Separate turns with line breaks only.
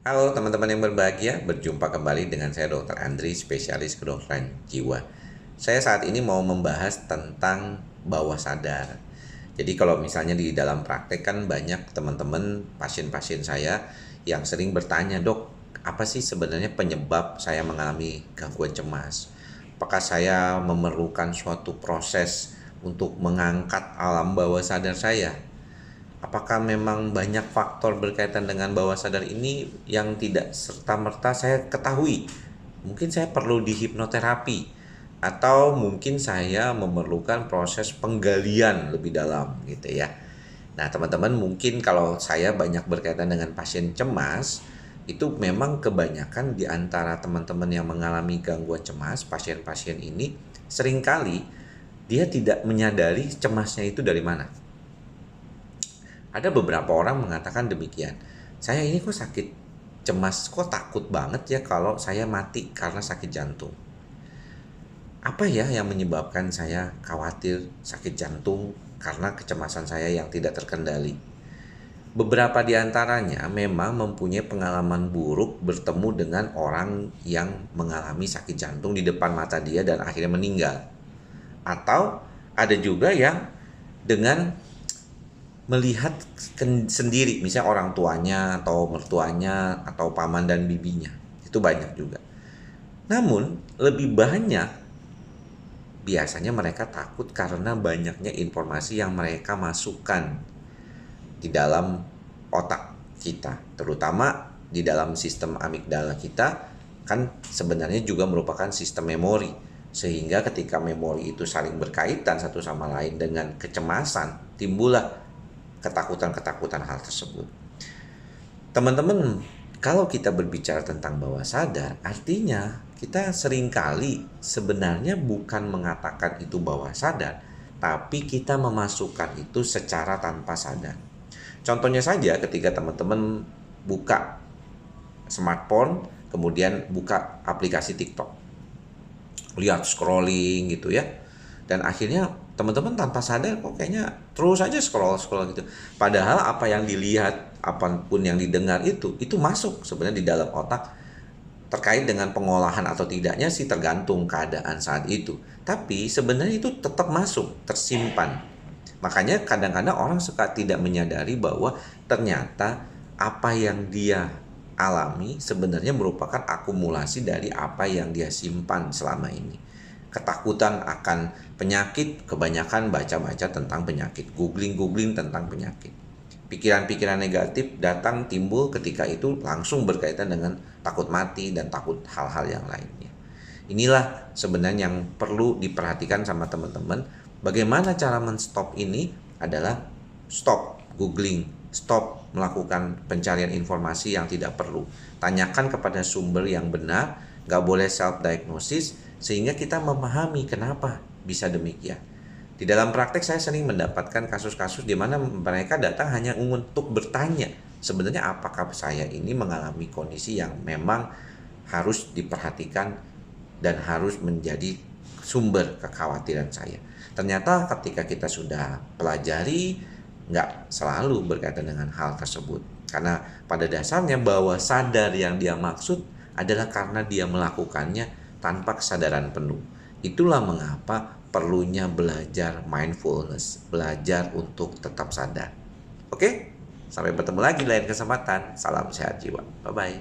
Halo teman-teman yang berbahagia, berjumpa kembali dengan saya Dr. Andri, spesialis kedokteran jiwa. Saya saat ini mau membahas tentang bawah sadar. Jadi kalau misalnya di dalam praktek kan banyak teman-teman pasien-pasien saya yang sering bertanya, "Dok, apa sih sebenarnya penyebab saya mengalami gangguan cemas? Apakah saya memerlukan suatu proses untuk mengangkat alam bawah sadar saya? Apakah memang banyak faktor berkaitan dengan bawah sadar ini yang tidak serta-merta saya ketahui? Mungkin saya perlu dihipnoterapi, atau mungkin saya memerlukan proses penggalian lebih dalam gitu ya. Nah, teman-teman, mungkin kalau saya banyak berkaitan dengan pasien cemas, itu memang kebanyakan di antara teman-teman yang mengalami gangguan cemas, pasien-pasien ini seringkali dia tidak menyadari cemasnya itu dari mana. Ada beberapa orang mengatakan demikian. Saya ini kok sakit cemas, kok takut banget ya kalau saya mati karena sakit jantung. Apa ya yang menyebabkan saya khawatir sakit jantung karena kecemasan saya yang tidak terkendali? Beberapa di antaranya memang mempunyai pengalaman buruk bertemu dengan orang yang mengalami sakit jantung di depan mata dia dan akhirnya meninggal. Atau ada juga yang dengan melihat sendiri, misalnya orang tuanya atau mertuanya atau paman dan bibinya, itu banyak juga. Namun lebih banyak biasanya mereka takut karena banyaknya informasi yang mereka masukkan di dalam otak kita, terutama di dalam sistem amigdala kita kan sebenarnya juga merupakan sistem memori, sehingga ketika memori itu saling berkaitan satu sama lain dengan kecemasan, timbullah ketakutan-ketakutan hal tersebut. Teman-teman, kalau kita berbicara tentang bawah sadar, artinya kita seringkali sebenarnya bukan mengatakan itu bawah sadar, tapi kita memasukkan itu secara tanpa sadar. Contohnya saja ketika teman-teman buka smartphone, kemudian buka aplikasi TikTok, lihat scrolling gitu ya, dan akhirnya teman-teman tanpa sadar kok kayaknya terus aja scroll gitu. Padahal apa yang dilihat, apapun yang didengar itu masuk sebenarnya di dalam otak. Terkait dengan pengolahan atau tidaknya sih tergantung keadaan saat itu. Tapi sebenarnya itu tetap masuk, tersimpan. Makanya kadang-kadang orang suka tidak menyadari bahwa ternyata apa yang dia alami sebenarnya merupakan akumulasi dari apa yang dia simpan selama ini. Ketakutan akan penyakit, kebanyakan baca-baca tentang penyakit, googling tentang penyakit. Pikiran-pikiran negatif datang timbul ketika itu langsung berkaitan dengan takut mati dan takut hal-hal yang lainnya. Inilah sebenarnya yang perlu diperhatikan sama teman-teman. Bagaimana cara men-stop ini adalah stop googling, stop melakukan pencarian informasi yang tidak perlu. Tanyakan kepada sumber yang benar, gak boleh self-diagnosis, sehingga kita memahami kenapa bisa demikian. Di dalam praktek saya sering mendapatkan kasus-kasus di mana mereka datang hanya untuk bertanya, sebenarnya apakah saya ini mengalami kondisi yang memang harus diperhatikan dan harus menjadi sumber kekhawatiran saya. Ternyata ketika kita sudah pelajari, nggak selalu berkaitan dengan hal tersebut. Karena pada dasarnya bawah sadar yang dia maksud adalah karena dia melakukannya tanpa kesadaran penuh. Itulah mengapa perlunya belajar mindfulness, belajar untuk tetap sadar. Oke, sampai bertemu lagi di lain kesempatan. Salam sehat jiwa. Bye-bye.